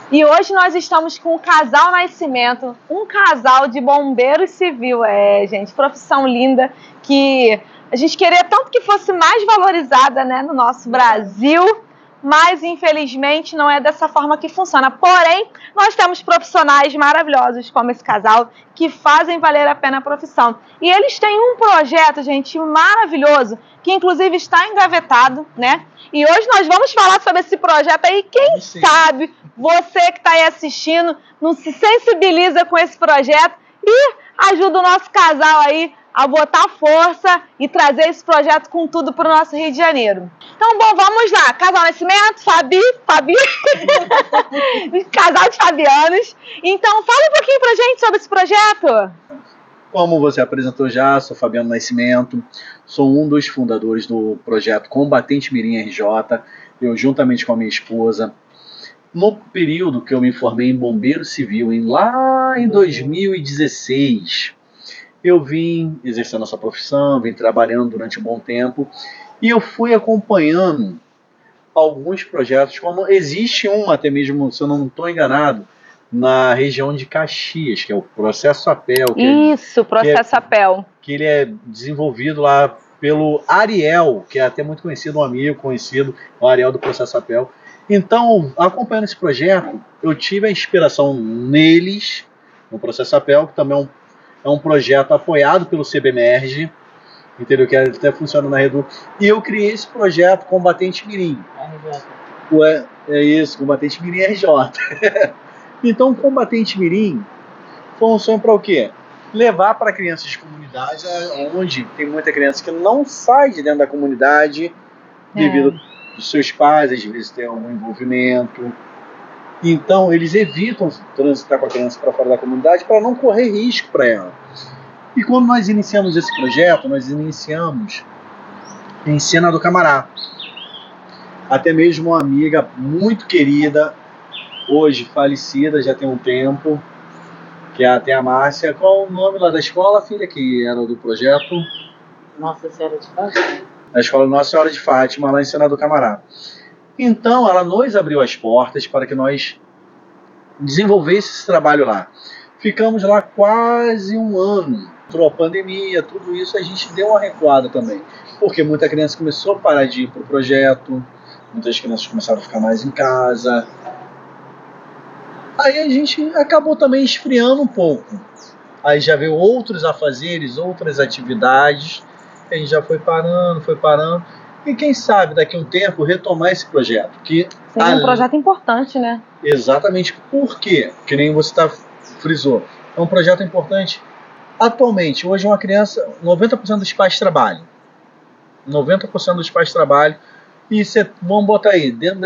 E hoje nós estamos com o Casal Nascimento, um casal de bombeiro civil. Gente, profissão linda que a gente queria tanto que fosse mais valorizada, né, no nosso Brasil, mas infelizmente não é dessa forma que funciona. Porém, nós temos profissionais maravilhosos como esse casal que fazem valer a pena a profissão. E eles têm um projeto, gente, maravilhoso, que inclusive está engavetado, né? E hoje nós vamos falar sobre esse projeto aí. Quem sabe você que está aí assistindo não se sensibiliza com esse projeto e ajuda o nosso casal aí a botar força e trazer esse projeto com tudo para o nosso Rio de Janeiro. Então, bom, vamos lá. Casal Nascimento, Fabi, casal de fabianos. Então, fala um pouquinho pra gente sobre esse projeto. Como você apresentou já, sou Fabiano Nascimento, sou um dos fundadores do projeto Combatente Mirim RJ, eu juntamente com a minha esposa. No período que eu me formei em bombeiro civil, lá em 2016, eu vim exercendo essa profissão, vim trabalhando durante um bom tempo e eu fui acompanhando alguns projetos, como existe um, até mesmo, se eu não estou enganado, na região de Caxias, que é o Processo APEL. Processo APEL. Que ele é desenvolvido lá pelo Ariel, que é até muito conhecido, um amigo conhecido, o Ariel do Processo APEL. Então, acompanhando esse projeto, eu tive a inspiração neles, no Processo APEL, que também é um projeto apoiado pelo CBMERG, entendeu? Que até funciona na Redu. E eu criei esse projeto Combatente Mirim. É isso, Combatente Mirim RJ. Então, o Combatente Mirim foi um sonho para o quê? Levar para crianças de comunidade, onde tem muita criança que não sai de dentro da comunidade devido aos seus pais, às vezes tem algum envolvimento. Então, eles evitam transitar com a criança para fora da comunidade para não correr risco para ela. E quando nós iniciamos esse projeto, nós iniciamos em Sena do Camará. Até mesmo uma amiga muito querida, hoje falecida, já tem um tempo, que é até a Márcia. Qual o nome lá da escola, filha, que era do projeto? Nossa Senhora de Fátima. A escola Nossa Senhora de Fátima, lá em Sena do Camará. Então, ela nos abriu as portas para que nós desenvolvêssemos esse trabalho lá. Ficamos lá quase um ano. Entrou a pandemia, tudo isso, a gente deu uma recuada também. Porque muita criança começou a parar de ir para o projeto, muitas crianças começaram a ficar mais em casa. Aí a gente acabou também esfriando um pouco. Aí já veio outros afazeres, outras atividades. A gente já foi parando. E quem sabe daqui a um tempo retomar esse projeto. Seria um projeto importante, né? Exatamente. Por quê? Que nem você frisou. É um projeto importante. Atualmente, hoje uma criança, 90% dos pais trabalham. 90% dos pais trabalham. E vamos botar aí, dentro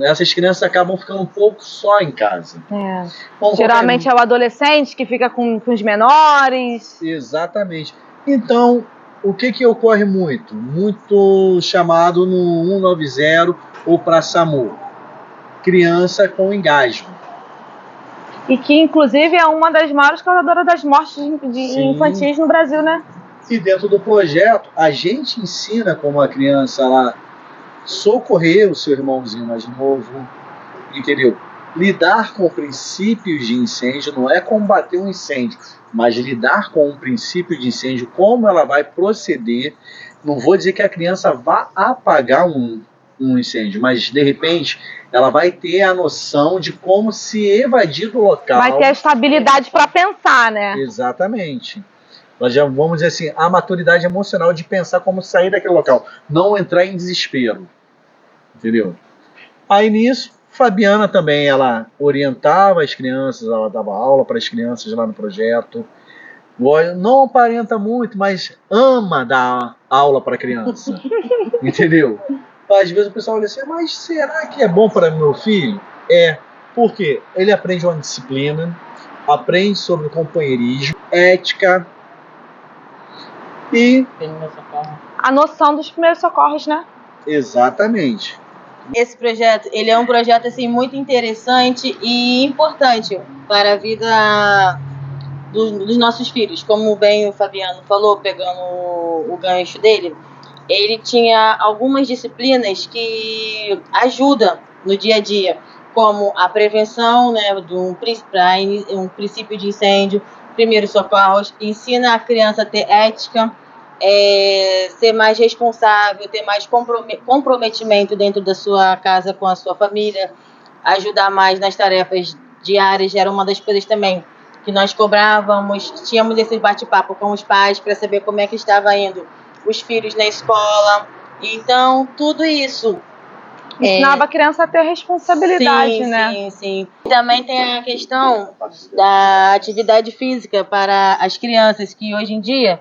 essas crianças acabam ficando um pouco só em casa. Geralmente é o adolescente que fica com os menores. Exatamente. Então, o que ocorre muito? Muito chamado no 190 ou para SAMU. Criança com engasgo. E que, inclusive, é uma das maiores causadoras das mortes infantis no Brasil, né? E dentro do projeto, a gente ensina como a criança lá socorrer o seu irmãozinho mais novo, entendeu? Lidar com princípios de incêndio, não é combater um incêndio, mas lidar com um princípio de incêndio, como ela vai proceder. Não vou dizer que a criança vá apagar um incêndio, mas de repente ela vai ter a noção de como se evadir do local. Vai ter a estabilidade para pensar, né? Exatamente. Nós já vamos dizer assim, a maturidade emocional de pensar como sair daquele local, não entrar em desespero, entendeu? Aí nisso, Fabiana também, ela orientava as crianças, ela dava aula para as crianças lá no projeto. Não aparenta muito, mas ama dar aula para a criança, entendeu? Às vezes o pessoal olha assim, mas será que é bom para meu filho? É, porque ele aprende uma disciplina, aprende sobre companheirismo, ética, e a noção dos primeiros socorros, né? Exatamente. Esse projeto, ele é um projeto assim muito interessante e importante para a vida dos nossos filhos. Como bem o Fabiano falou, pegando o gancho dele, ele tinha algumas disciplinas que ajudam no dia a dia. como a prevenção, né, um princípio de incêndio, primeiros socorros, ensina a criança a ter ética, ser mais responsável, ter mais comprometimento dentro da sua casa com a sua família, ajudar mais nas tarefas diárias. Era uma das coisas também que nós cobrávamos, tínhamos esse bate-papo com os pais para saber como é que estava indo os filhos na escola. Então, tudo isso ensinava a criança a ter responsabilidade, sim, né? Sim, sim. Também tem a questão da atividade física para as crianças, que hoje em dia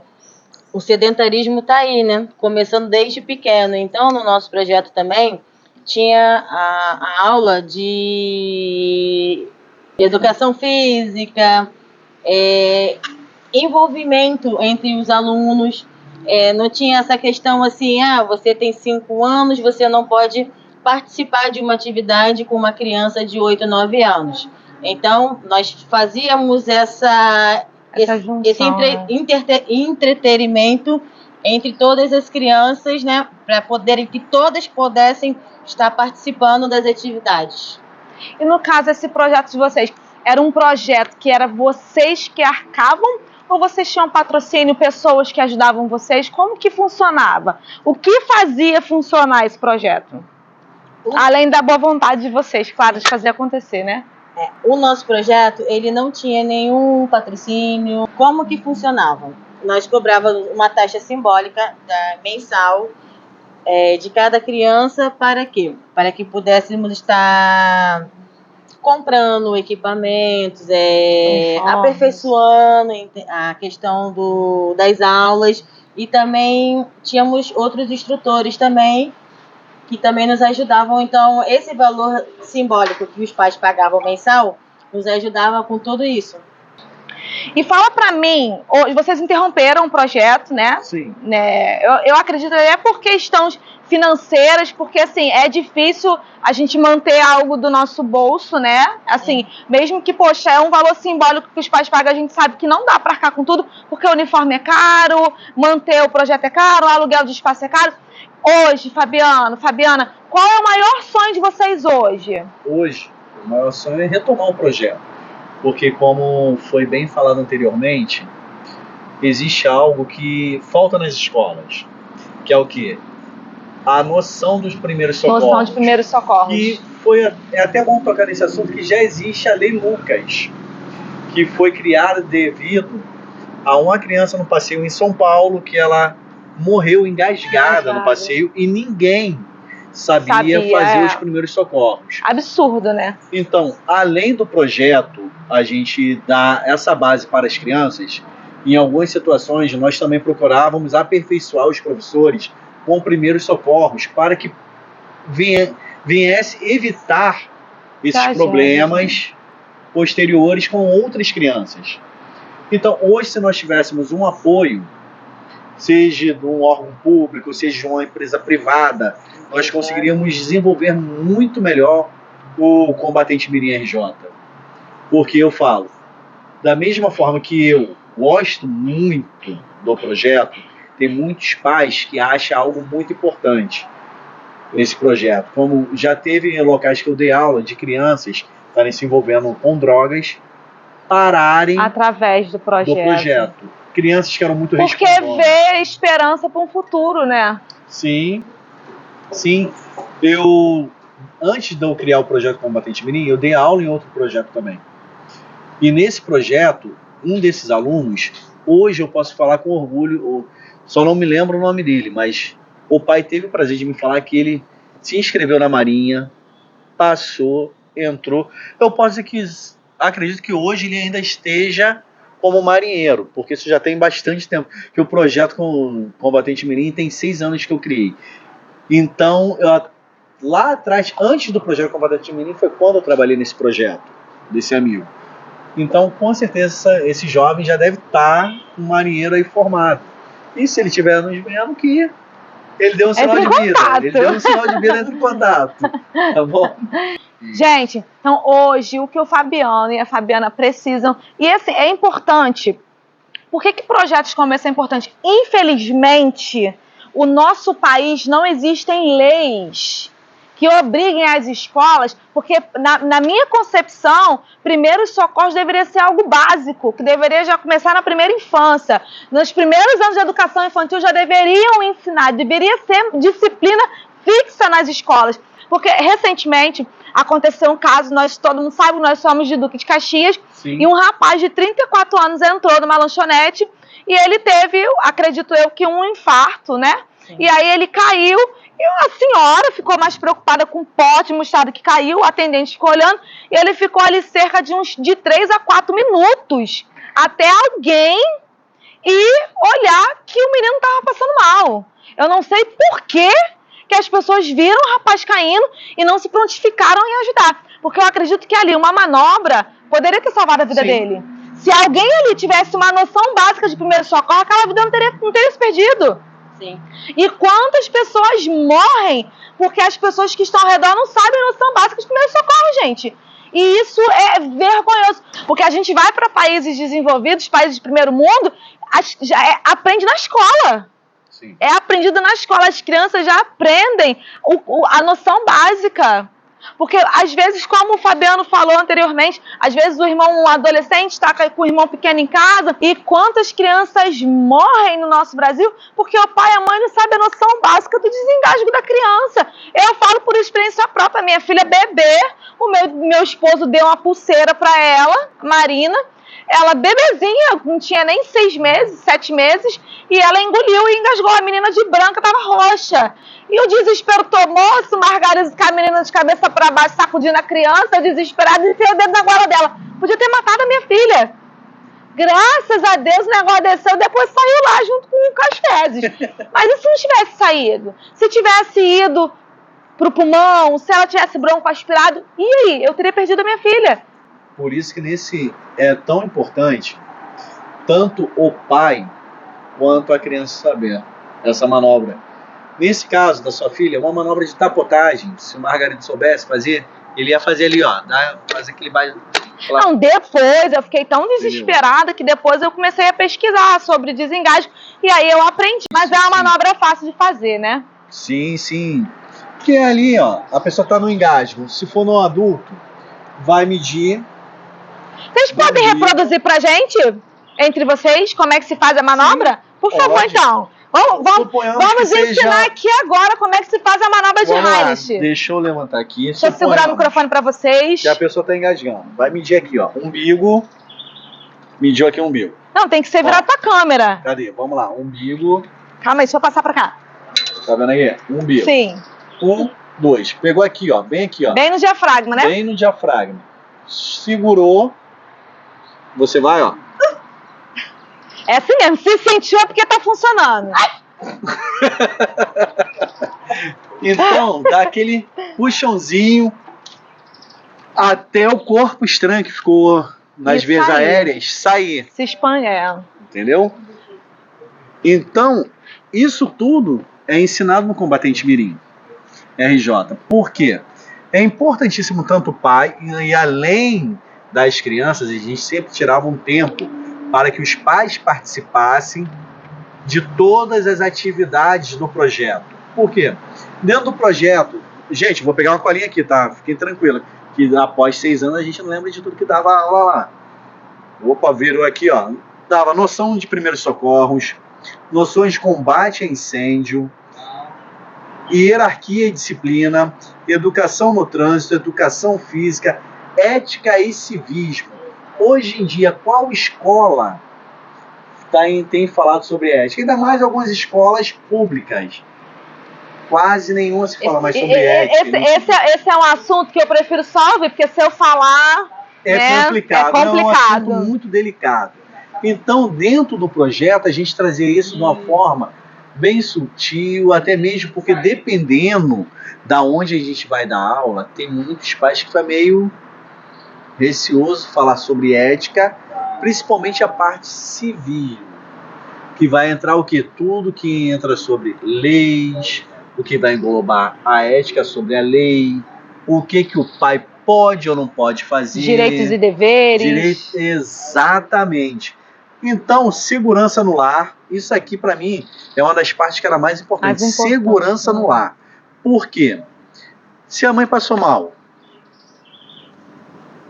o sedentarismo está aí, né? Começando desde pequeno. Então, no nosso projeto também tinha a aula de educação física, envolvimento entre os alunos. Não tinha essa questão assim, você tem 5 anos, você não pode participar de uma atividade com uma criança de 8, 9 anos. Então, nós fazíamos esse entretenimento entre todas as crianças, né, para que todas pudessem estar participando das atividades. E no caso, esse projeto de vocês, era um projeto que era vocês que arcavam ou vocês tinham patrocínio, pessoas que ajudavam vocês? Como que funcionava? O que fazia funcionar esse projeto? Além da boa vontade de vocês, claro, de fazer acontecer, né? O nosso projeto, ele não tinha nenhum patrocínio. Como que funcionava? Nós cobrávamos uma taxa simbólica mensal de cada criança. Para quê? Para que pudéssemos estar comprando equipamentos, aperfeiçoando a questão das aulas. E também tínhamos outros instrutores também, que também nos ajudavam. Então, esse valor simbólico que os pais pagavam mensal nos ajudava com tudo isso. E fala pra mim, vocês interromperam o projeto, né? Sim. Eu acredito até por questões financeiras, porque assim, é difícil a gente manter algo do nosso bolso, né? Assim, mesmo que, poxa, é um valor simbólico que os pais pagam, a gente sabe que não dá pra arcar com tudo, porque o uniforme é caro, manter o projeto é caro, o aluguel de espaço é caro. Hoje, Fabiana, qual é o maior sonho de vocês hoje? Hoje, o maior sonho é retomar o projeto. Porque, como foi bem falado anteriormente, existe algo que falta nas escolas. Que é o quê? A noção dos primeiros socorros. Noção de primeiros socorros. E é até bom tocar nesse assunto, que já existe a Lei Lucas, que foi criada devido a uma criança no passeio em São Paulo, que ela morreu engasgada no passeio e ninguém sabia fazer os primeiros socorros. Absurdo, né? Então, além do projeto, a gente dá essa base para as crianças, em algumas situações nós também procurávamos aperfeiçoar os professores com primeiros socorros para que viesse evitar esses problemas posteriores com outras crianças. Então, hoje, se nós tivéssemos um apoio, seja de um órgão público, seja de uma empresa privada, nós conseguiríamos desenvolver muito melhor o Combatente Mirim RJ. Porque eu falo, da mesma forma que eu gosto muito do projeto, tem muitos pais que acham algo muito importante nesse projeto. Como já teve locais que eu dei aula de crianças estarem se envolvendo com drogas, pararem através do projeto. Crianças que eram muito responsabilizas. Porque vê esperança para um futuro, né? Sim. Antes de eu criar o projeto Combatente Mirim, eu dei aula em outro projeto também. E nesse projeto, um desses alunos, hoje eu posso falar com orgulho, só não me lembro o nome dele, mas o pai teve o prazer de me falar que ele se inscreveu na Marinha, passou, entrou. Eu posso dizer que acredito que hoje ele ainda esteja como marinheiro, porque isso já tem bastante tempo, que o projeto com Combatente Mirim tem 6 anos que eu criei. Então, lá atrás, antes do projeto Combatente Mirim, foi quando eu trabalhei nesse projeto, desse amigo. Então, com certeza, esse jovem já deve estar um marinheiro aí formado. E se ele estiver nos vendo, que ele deu um sinal de vida. Ele deu um sinal de vida, entre em contato. Tá bom? Gente, então hoje o que o Fabiano e a Fabiana precisam, e assim, é importante. Por que projetos como esse é importante? Infelizmente, o nosso país não existem leis que obriguem as escolas, porque na minha concepção, primeiros socorros deveria ser algo básico, que deveria já começar na primeira infância. Nos primeiros anos de educação infantil já deveriam ensinar, deveria ser disciplina fixa nas escolas. Porque recentemente aconteceu um caso, todo mundo sabe, nós somos de Duque de Caxias, Sim. e um rapaz de 34 anos entrou numa lanchonete e ele teve, acredito eu, que um infarto, né? Sim. E aí ele caiu e a senhora ficou mais preocupada com o pote de mostarda que caiu, o atendente ficou olhando e ele ficou ali cerca de 3 a 4 minutos até alguém ir olhar que o menino estava passando mal. Eu não sei por que as pessoas viram o rapaz caindo e não se prontificaram em ajudar. Porque eu acredito que ali uma manobra poderia ter salvado a vida Sim. dele. Se alguém ali tivesse uma noção básica de primeiro socorro, aquela vida não teria se perdido. Sim. E quantas pessoas morrem porque as pessoas que estão ao redor não sabem a noção básica de primeiro socorro, gente. E isso é vergonhoso. Porque a gente vai para países desenvolvidos, países de primeiro mundo, aprende na escola. Sim. É aprendido na escola, as crianças já aprendem a noção básica. Porque, às vezes, como o Fabiano falou anteriormente, às vezes um adolescente está com o irmão pequeno em casa, e quantas crianças morrem no nosso Brasil porque o pai e a mãe não sabem a noção básica do desengasgo da criança. Eu falo por experiência própria, minha filha bebê, o meu esposo deu uma pulseira para ela, Marina, ela bebezinha, não tinha nem 6 meses, 7 meses, e ela engoliu e engasgou. A menina de branca estava roxa. E o desespero tomou, se Margarida com a menina de cabeça para baixo, sacudindo a criança, desesperada, e enfiou o dedo na goela dela. Podia ter matado a minha filha. Graças a Deus o negócio desceu, depois saiu lá junto com as fezes. Mas e se não tivesse saído? Se tivesse ido pro pulmão, se ela tivesse bronco aspirado, e aí? Eu teria perdido a minha filha. Por isso que nesse é tão importante tanto o pai quanto a criança saber essa manobra. Nesse caso da sua filha, uma manobra de tapotagem. Se o Margarida soubesse fazer, ele ia fazer ali, ó, fazer aquele baixo. Não, depois eu fiquei tão desesperada que depois eu comecei a pesquisar sobre desengasgo e aí eu aprendi. Mas é uma manobra fácil de fazer, né? Sim, sim. Porque ali, ó, a pessoa tá no engasgo. Se for no adulto, vai medir. Vocês podem reproduzir pra gente, entre vocês, como é que se faz a manobra? Por favor, pode. então. Vamos ensinar aqui agora como é que se faz a manobra de Heimlich. Deixa eu levantar aqui. Deixa eu segurar o microfone pra vocês. E a pessoa tá engasgando. Vai medir aqui, ó. Umbigo. Mediu aqui o umbigo. Não, tem que ser virado pra câmera. Cadê? Vamos lá. Umbigo. Calma aí, deixa eu passar pra cá. Tá vendo aí? Umbigo. Sim. 1, 2. Pegou aqui, ó. Bem aqui, ó. Bem no diafragma, né? Bem no diafragma. Segurou. Você vai, ó. É assim mesmo. Se sentiu é porque tá funcionando. Então, dá aquele puxãozinho até o corpo estranho que ficou nas E vias sair. aéreas sair. Se expande, Entendeu? Então, isso tudo é ensinado no Combatente Mirim RJ. Por quê? É importantíssimo tanto o pai, e além das crianças, a gente sempre tirava um tempo para que os pais participassem de todas as atividades do projeto. Por quê? Dentro do projeto, gente, vou pegar uma colinha aqui, tá? Fiquem tranquilos, que após 6 anos a gente não lembra de tudo que dava aula lá. Opa, virou aqui, ó. Dava noção de primeiros socorros, noções de combate a incêndio, hierarquia e disciplina, educação no trânsito, educação física, ética e civismo. Hoje em dia, qual escola tem falado sobre ética? Ainda mais algumas escolas públicas. Quase nenhuma se fala mais sobre ética. Esse é um assunto que eu prefiro só ouvir, porque se eu falar... É complicado. É complicado. É um assunto muito delicado. Então, dentro do projeto, a gente trazia isso de uma forma bem sutil, até mesmo porque dependendo da onde a gente vai dar aula, tem muitos pais que estão meio receoso falar sobre ética, principalmente a parte civil, que vai entrar o quê? Tudo que entra sobre leis, o que vai englobar a ética sobre a lei, o que o pai pode ou não pode fazer. Direitos e deveres. Exatamente. Então, segurança no lar, isso aqui para mim é uma das partes que era mais importante. Segurança no lar. Por quê? Se a mãe passou mal,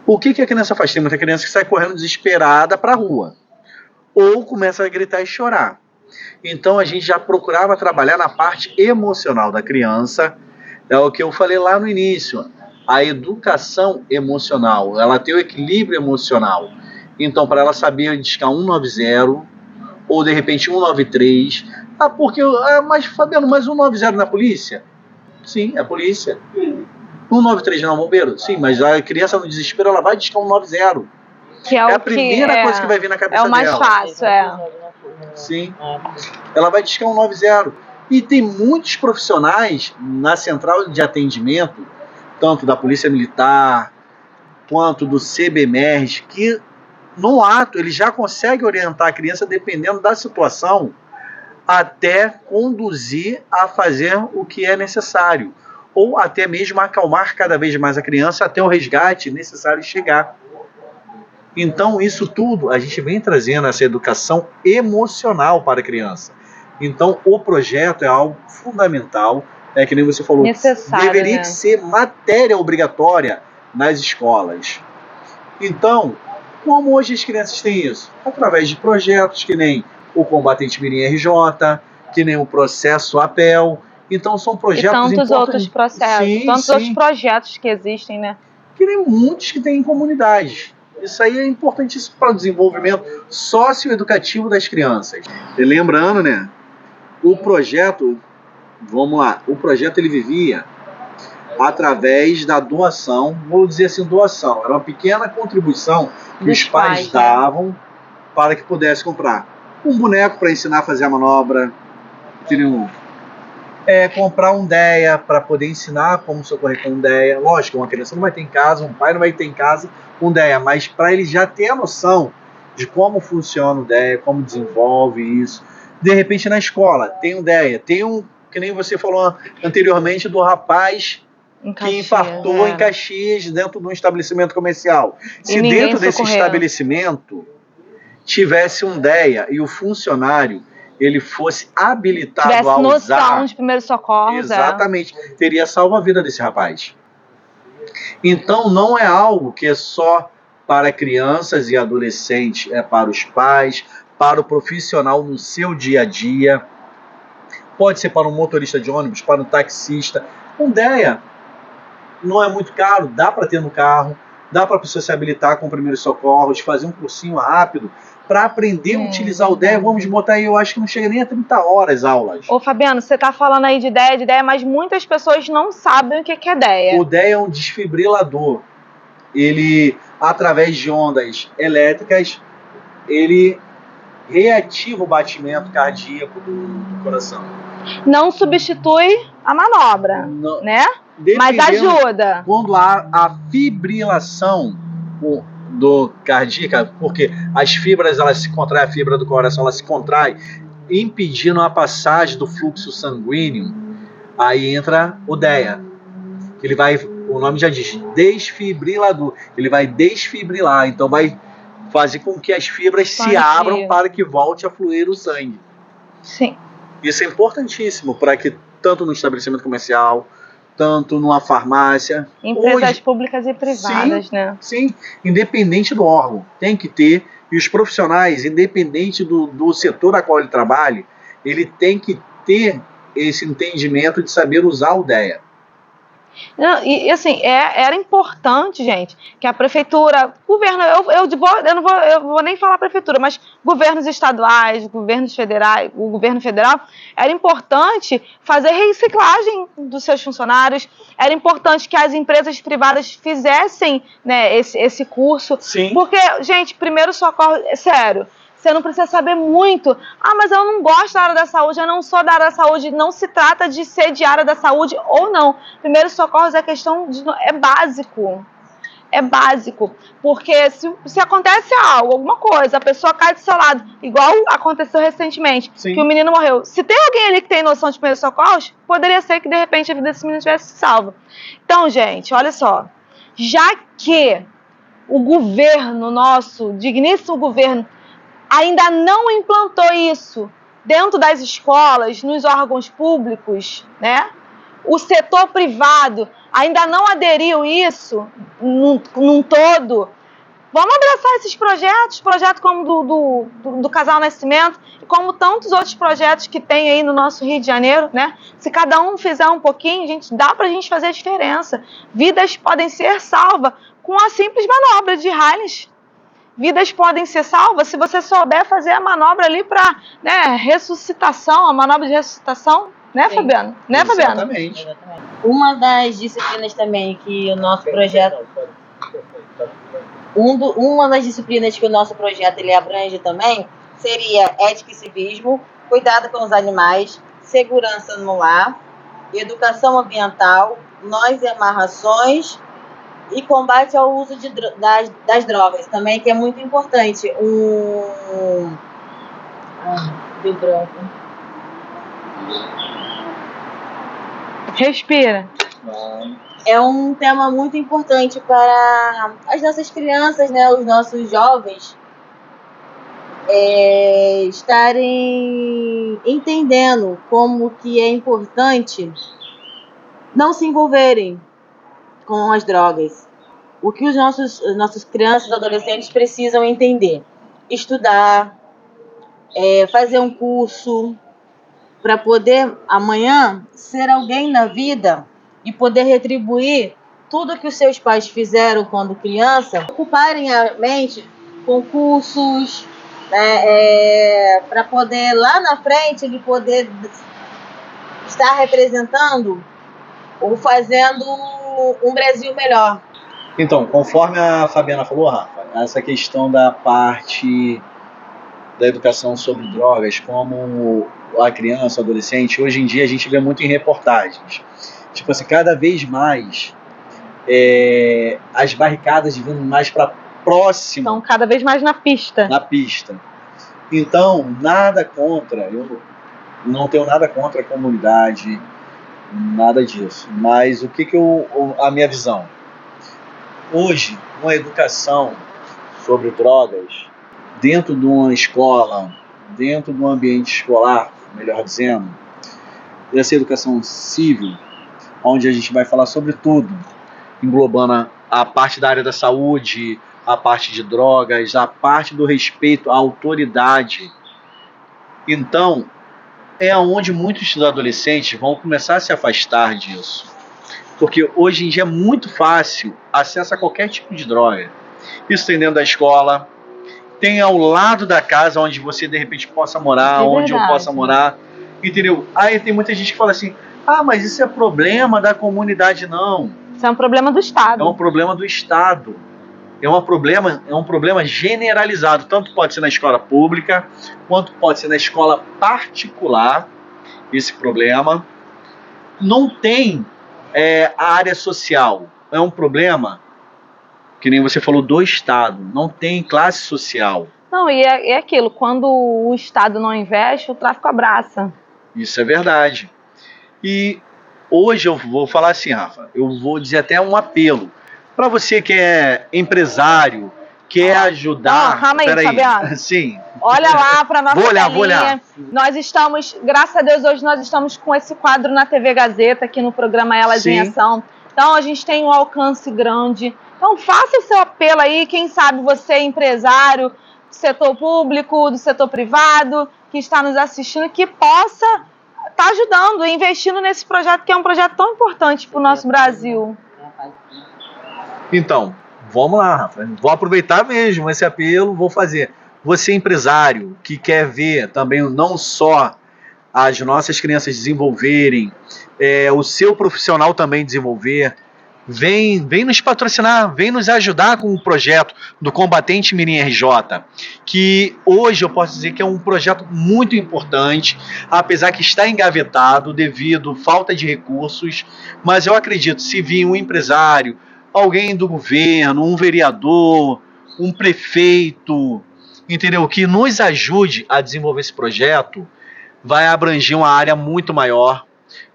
o que a criança faz? Tem muita criança que sai correndo desesperada para a rua. Ou começa a gritar e chorar. Então a gente já procurava trabalhar na parte emocional da criança. É o que eu falei lá no início. A educação emocional. Ela tem o equilíbrio emocional. Então, para ela saber discar 190, ou de repente 193. Mas Fabiano, mas 190 na polícia? Sim, é a polícia. 193 não é bombeiro? Sim, mas a criança no desespero ela vai discar 190. Que é a primeira coisa que vai vir na cabeça dela. É o mais fácil, Sim. Ela vai discar 190. E tem muitos profissionais na central de atendimento, tanto da Polícia Militar quanto do CBMERS, que no ato ele já consegue orientar a criança dependendo da situação até conduzir a fazer o que é necessário, ou até mesmo acalmar cada vez mais a criança até o resgate necessário chegar. Então isso tudo a gente vem trazendo essa educação emocional para a criança. Então o projeto é algo fundamental, que nem você falou, necessário, deveria ser matéria obrigatória nas escolas. Então, como hoje as crianças têm isso? Através de projetos que nem o Combatente Mirim RJ, que nem o Processo APEL. Então são projetos importantes. E tantos outros processos, outros projetos que existem, né? Que nem muitos que tem em comunidades. Isso aí é importantíssimo para o desenvolvimento socioeducativo das crianças. E lembrando, né? O projeto, vamos lá, o projeto ele vivia através da doação, vou dizer assim, doação. Era uma pequena contribuição que os pais davam para que pudesse comprar um boneco para ensinar a fazer a manobra, comprar um DEA para poder ensinar como socorrer com um DEA. Lógico, uma criança não vai ter em casa, um pai não vai ter em casa um DEA, mas para ele já ter a noção de como funciona o DEA, como desenvolve isso. De repente na escola tem um DEA, tem um, que nem você falou anteriormente, do rapaz que infartou em Caxias dentro de um estabelecimento comercial. Se dentro desse estabelecimento tivesse um DEA e o funcionário ele fosse habilitado tivesse a usar... noção de primeiros socorros. Exatamente. Teria salvo a vida desse rapaz. Então não é algo que é só para crianças e adolescentes, é para os pais, para o profissional no seu dia a dia. Pode ser para um motorista de ônibus, para um taxista. Um DEA não é muito caro, dá para ter no carro, dá para a pessoa se habilitar com primeiros socorros, fazer um cursinho rápido para aprender a utilizar o DEA. Vamos botar aí, eu acho que não chega nem a 30 horas aulas. Ô Fabiano, você tá falando aí de DEA, mas muitas pessoas não sabem o que é DEA. O DEA é um desfibrilador. Ele, através de ondas elétricas, ele reativa o batimento cardíaco do coração. Não substitui a manobra, né? Mas ajuda. Quando há a fibrilação do cardíaca, porque as fibras, elas se contraem, a fibra do coração, ela se contrai, impedindo a passagem do fluxo sanguíneo, aí entra o DEA. Ele vai, o nome já diz, desfibrilador. Ele vai desfibrilar, então vai fazer com que as fibras se abram para que volte a fluir o sangue. Sim. Isso é importantíssimo para que, tanto no estabelecimento comercial, tanto numa farmácia... Empresas públicas e privadas, né? Sim, independente do órgão, tem que ter. E os profissionais, independente do setor a qual ele trabalhe, ele tem que ter esse entendimento de saber usar o DEA. Não, e assim, era importante, gente, que a prefeitura, governo, eu vou nem falar prefeitura, mas governos estaduais, governos federais, o governo federal, era importante fazer reciclagem dos seus funcionários, era importante que as empresas privadas fizessem, né, esse curso. Sim. Porque, gente, primeiro socorro, sério, você não precisa saber muito. Ah, mas eu não gosto da área da saúde, eu não sou da área da saúde. Não se trata de ser de área da saúde ou não. Primeiros socorros é questão é básico. É básico. Porque se acontece algo, alguma coisa, a pessoa cai do seu lado, igual aconteceu recentemente, Sim. que o menino morreu. Se tem alguém ali que tem noção de primeiros socorros, poderia ser que de repente a vida desse menino tivesse salvo. Então, gente, olha só. Já que o governo, nosso digníssimo governo, ainda não implantou isso dentro das escolas, nos órgãos públicos, né? o setor privado ainda não aderiu isso num todo, vamos abraçar esses projetos como do Casal Nascimento, como tantos outros projetos que tem aí no nosso Rio de Janeiro, né? Se cada um fizer um pouquinho, dá pra gente fazer a diferença. Vidas podem ser salvas com a simples manobra de Heinz. Vidas podem ser salvas se você souber fazer a manobra ali para, né, ressuscitação, a manobra de ressuscitação, né, Sim. Fabiano? Né, Fabiano? Exatamente. Uma das disciplinas também que o nosso projeto... Uma das disciplinas que o nosso projeto ele abrange também seria ética e civismo, cuidado com os animais, segurança no lar, educação ambiental, nós e amarrações e combate ao uso das drogas também, que é muito importante. Deu branco. Respira. É um tema muito importante para as nossas crianças, né, os nossos jovens, estarem entendendo como que é importante não se envolverem com as drogas. O que os nossos crianças e adolescentes precisam entender: estudar, fazer um curso, para poder amanhã ser alguém na vida e poder retribuir tudo que os seus pais fizeram quando criança, ocuparem a mente com cursos, né, para poder lá na frente ele poder estar representando ou fazendo um Brasil melhor. Então, conforme a Fabiana falou, Rafa, essa questão da parte da educação sobre drogas, como a criança, o adolescente, hoje em dia a gente vê muito em reportagens. Tipo assim, cada vez mais as barricadas vindo mais para próximo. Então, cada vez mais na pista. Na pista. Então, nada contra, eu não tenho nada contra a comunidade, nada disso. Mas o que a minha visão? Hoje, uma educação sobre drogas, dentro de uma escola, dentro de um ambiente escolar, melhor dizendo, essa educação civil, onde a gente vai falar sobre tudo, englobando a parte da área da saúde, a parte de drogas, a parte do respeito à autoridade. Então, é onde muitos adolescentes vão começar a se afastar disso. Porque hoje em dia é muito fácil acesso a qualquer tipo de droga. Isso tem dentro da escola, tem ao lado da casa onde você de repente possa morar, onde eu possa morar, entendeu? Aí tem muita gente que fala assim, mas isso é problema da comunidade. Não. Isso é um problema do Estado. É um problema do Estado. É um problema generalizado. Tanto pode ser na escola pública, quanto pode ser na escola particular, esse problema. Não tem a área social. É um problema, que nem você falou, do Estado. Não tem classe social. Não, e é aquilo, quando o Estado não investe, o tráfico abraça. Isso é verdade. E hoje eu vou falar assim, Rafa, eu vou dizer até um apelo. Para você que é empresário, quer ajudar... calma aí, Fabiano. Sim. Olha lá para nossa telinha. Vou olhar. Nós estamos, graças a Deus, hoje nós estamos com esse quadro na TV Gazeta, aqui no programa Elas em Ação. Então a gente tem um alcance grande. Então faça o seu apelo aí, quem sabe você é empresário do setor público, do setor privado, que está nos assistindo, que possa estar ajudando, investindo nesse projeto, que é um projeto tão importante para o nosso Brasil. Então, vamos lá, Rafa. Vou aproveitar mesmo esse apelo, vou fazer. Você empresário que quer ver também não só as nossas crianças desenvolverem, o seu profissional também desenvolver, vem nos patrocinar, vem nos ajudar com o projeto do Combatente Mirim RJ, que hoje eu posso dizer que é um projeto muito importante, apesar que está engavetado devido à falta de recursos, mas eu acredito, se vir um empresário, alguém do governo, um vereador, um prefeito, entendeu? Que nos ajude a desenvolver esse projeto, vai abranger uma área muito maior,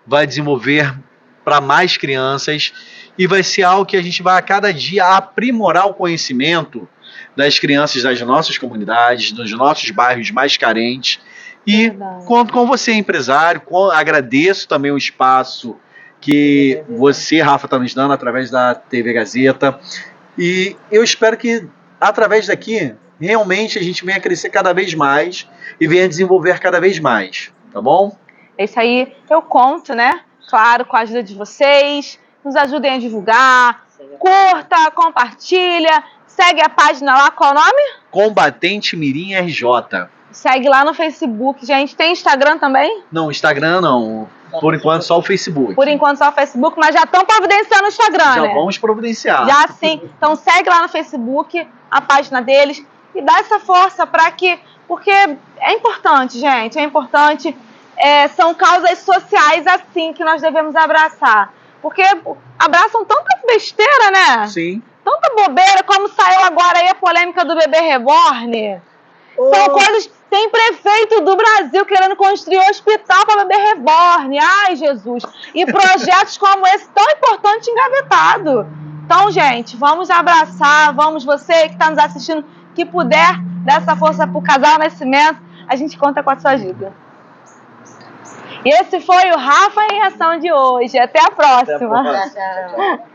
vai desenvolver para mais crianças e vai ser algo que a gente vai a cada dia aprimorar o conhecimento das crianças das nossas comunidades, dos nossos bairros mais carentes. E conto com você, empresário, agradeço também o espaço que você, Rafa, está nos dando através da TV Gazeta. E eu espero que, através daqui, realmente a gente venha crescer cada vez mais e venha desenvolver cada vez mais, tá bom? É isso aí, eu conto, né? Claro, com a ajuda de vocês. Nos ajudem a divulgar. Curta, compartilha. Segue a página lá, qual o nome? Combatente Mirim RJ. Segue lá no Facebook, gente. Tem Instagram também? Não, Instagram não. Por enquanto só o Facebook. Por enquanto só o Facebook, mas já estão providenciando o Instagram, Já né? vamos providenciar. Já sim. Então segue lá no Facebook a página deles e dá essa força para que... Porque é importante, gente. É importante. São causas sociais assim que nós devemos abraçar. Porque abraçam tanta besteira, né? Sim. Tanta bobeira, como saiu agora aí a polêmica do bebê reborn. São coisas... Tem prefeito do Brasil querendo construir um hospital para bebê reborn. Ai, Jesus. E projetos como esse tão importante engavetado. Então, gente, vamos abraçar. Vamos, você que está nos assistindo, que puder dar essa força para o Casal Nascimento, a gente conta com a sua ajuda. E esse foi o Rafa em Ação de hoje. Até a próxima. Até a próxima. Tchau, tchau.